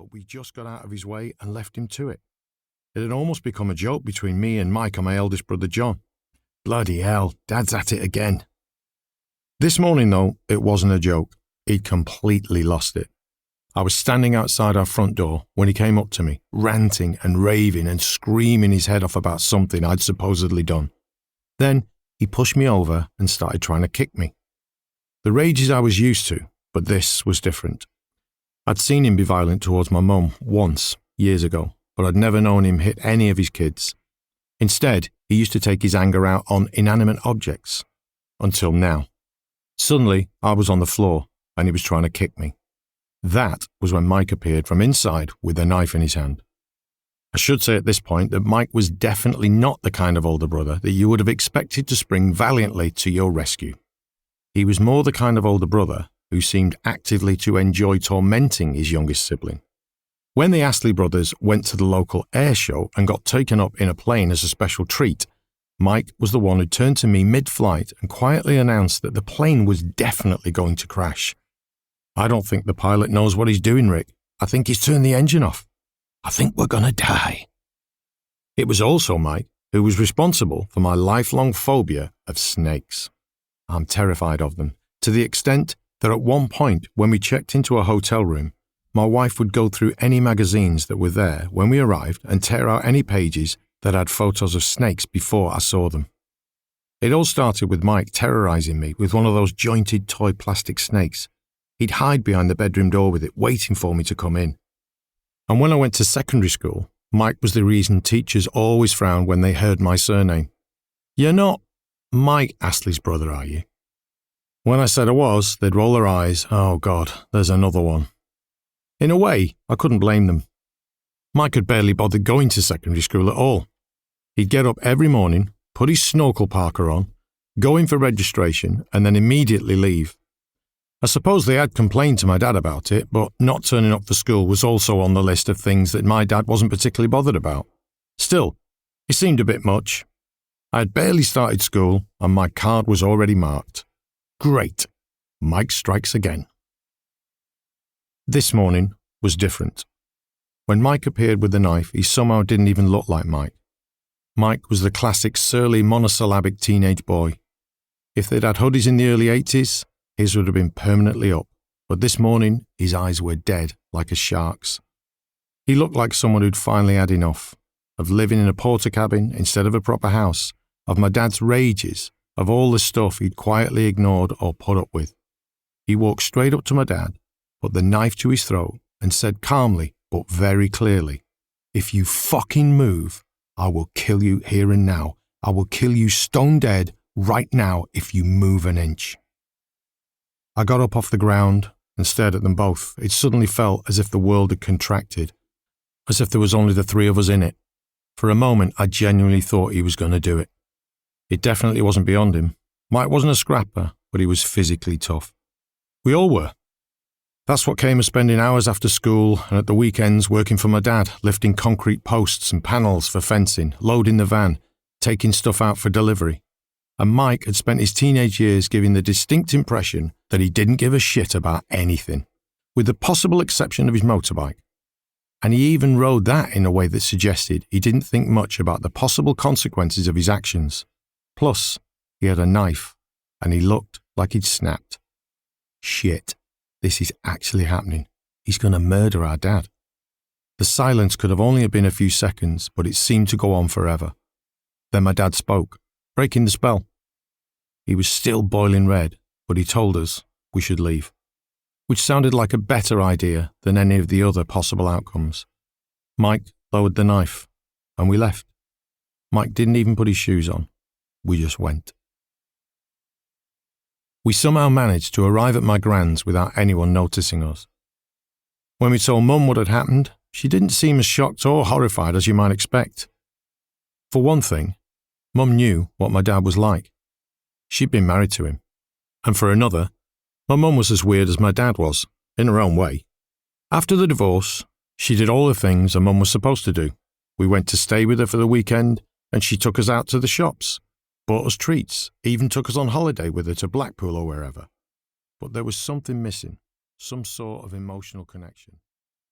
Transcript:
but we just got out of his way and left him to it. It had almost become a joke between me and Mike and my eldest brother John. Bloody hell, Dad's at it again. This morning, though, it wasn't a joke. He'd completely lost it. I was standing outside our front door when he came up to me, ranting and raving and screaming his head off about something I'd supposedly done. Then he pushed me over and started trying to kick me. The rages I was used to, but this was different. I'd seen him be violent towards my mum once, years ago, but I'd never known him hit any of his kids. Instead, he used to take his anger out on inanimate objects. Until now. Suddenly, I was on the floor, and he was trying to kick me. That was when Mike appeared from inside with a knife in his hand. I should say at this point that Mike was definitely not the kind of older brother that you would have expected to spring valiantly to your rescue. He was more the kind of older brother who seemed actively to enjoy tormenting his youngest sibling. When the Astley brothers went to the local air show and got taken up in a plane as a special treat, Mike was the one who turned to me mid-flight and quietly announced that the plane was definitely going to crash. I don't think the pilot knows what he's doing, Rick. I think he's turned the engine off. I think we're going to die. It was also Mike who was responsible for my lifelong phobia of snakes. I'm terrified of them, to the extent that at one point when we checked into a hotel room, my wife would go through any magazines that were there when we arrived and tear out any pages that had photos of snakes before I saw them. It all started with Mike terrorizing me with one of those jointed toy plastic snakes. He'd hide behind the bedroom door with it, waiting for me to come in. And when I went to secondary school, Mike was the reason teachers always frowned when they heard my surname. You're not Mike Astley's brother, are you? When I said I was, they'd roll their eyes. Oh God, there's another one. In a way, I couldn't blame them. Mike had barely bothered going to secondary school at all. He'd get up every morning, put his snorkel parka on, go in for registration, and then immediately leave. I suppose they had complained to my dad about it, but not turning up for school was also on the list of things that my dad wasn't particularly bothered about. Still, it seemed a bit much. I had barely started school, and my card was already marked. Great. Mike strikes again. This morning was different. When Mike appeared with the knife, he somehow didn't even look like Mike. Mike was the classic surly monosyllabic teenage boy. If they'd had hoodies in the early 80s, his would have been permanently up, but this morning his eyes were dead like a shark's. He looked like someone who'd finally had enough, of living in a porter cabin instead of a proper house, of my dad's rages, of all the stuff he'd quietly ignored or put up with. He walked straight up to my dad, put the knife to his throat, and said calmly but very clearly, "If you fucking move, I will kill you here and now. I will kill you stone dead right now if you move an inch." I got up off the ground and stared at them both. It suddenly felt as if the world had contracted, as if there was only the three of us in it. For a moment, I genuinely thought he was going to do it. It definitely wasn't beyond him. Mike wasn't a scrapper, but he was physically tough. We all were. That's what came of spending hours after school and at the weekends working for my dad, lifting concrete posts and panels for fencing, loading the van, taking stuff out for delivery. And Mike had spent his teenage years giving the distinct impression that he didn't give a shit about anything, with the possible exception of his motorbike. And he even rode that in a way that suggested he didn't think much about the possible consequences of his actions. Plus, he had a knife, and he looked like he'd snapped. Shit, this is actually happening. He's going to murder our dad. The silence could have only been a few seconds, but it seemed to go on forever. Then my dad spoke, breaking the spell. He was still boiling red, but he told us we should leave, which sounded like a better idea than any of the other possible outcomes. Mike lowered the knife, and we left. Mike didn't even put his shoes on. We just went. We somehow managed to arrive at my grand's without anyone noticing us. When we told Mum what had happened, she didn't seem as shocked or horrified as you might expect. For one thing, Mum knew what my dad was like. She'd been married to him. And for another, my mum was as weird as my dad was, in her own way. After the divorce, she did all the things a mum was supposed to do. We went to stay with her for the weekend, and she took us out to the shops, bought us treats, even took us on holiday with her to Blackpool or wherever. But there was something missing, some sort of emotional connection.